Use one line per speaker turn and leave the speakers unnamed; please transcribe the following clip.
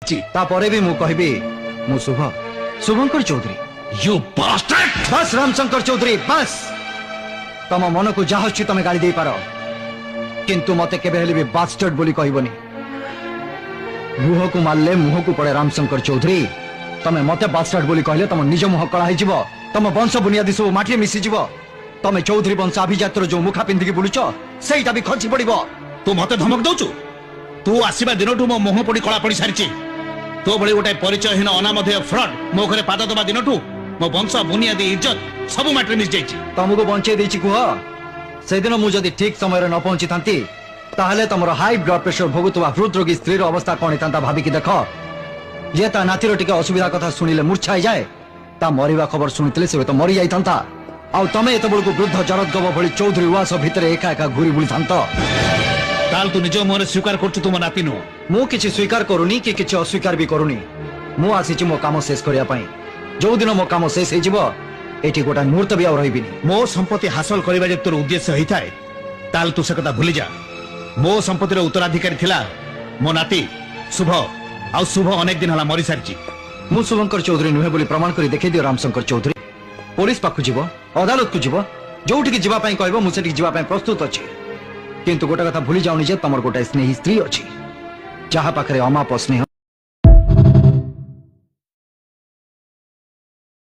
तापरे भी मु कहबी मु शुभ शुभंकर चौधरी।
You bastard!
बस रामशंकर चौधरी बस। तम मन को जहा तुम गाड़ी दे पार किंतु मते केबे हेले भी बास्टर्ड बोली कहबनी। मुह को मारले मुह को पड़े रामशंकर चौधरी। तमे मते बास्टर्ड बोली कहले तम निज मुह कला हो तम वंश बुनियादी सब माटी मिसी जीव। तमे चौधरी वंश अभिजातर जो मुखा पिंधिकी बुलुच सेटा भी खसी पड़िबो।
तू मते धमक दउचु? तू आसीबा दिनठू मो मुह पड़ी कला पड़ी सारिची। तो भली गोटे परिचयहीन अनामधेय फ्रड मो घरे पाद दबा दिनठू मो वंश बुनियादी इज्जत सब माटी मिस जाइची।
तुमको बंचे देछि कुह से दिन मु जदी ठीक समय न पहुंची थांती ताहले तमरो हाई ब्लड प्रेशर भोगुतवा हृदरोगी स्त्री अवस्था कौन होता भाविकी देख। जे ता नातिर टिके असुविधा कथा शुणिले मूर्छाई जाए ता मरिवा खबर शुणिले से तो मरी जाइथांता। आउ तमे एत बळकु वृद्ध जरदगव भली चौधरी उवास भितरे एका एका घुरी बुलिथांत।
ताल तू निज मोहरे स्वीकार करछु तुम नाती नु।
मु किछि स्वीकार करूनी कि किछि अस्वीकार भी करूनी। मु आसीछि मो काम शेष करिया पई। जो दिन मो काम शेष हे जिवो एठी गोटा मुहूर्त भी आउ रहिबिनी।
मो संपत्ति हासिल करबा जे तोर उद्देश्य होइथाय ताल तू से कथा भूली जा। मो संपत्तिर उत्तराधिकारी थिला मो नाती शुभ। आ शुभ अनेक दिन हला मरी सारिची।
मु शुभंकर चौधरी नुहे बोली प्रमाण करी देखै दियो रामशंकर चौधरी। पुलिस पाखु जीव अदालत को जीव जोठी की जीवा पई कहबो मु सेठी जीवा पई प्रस्तुत अछि। किंतु गोटा कथा भूली जाउनी जे तमर गोटा स्नेही स्त्री अछि जहा पाखरे अमाप स्नेह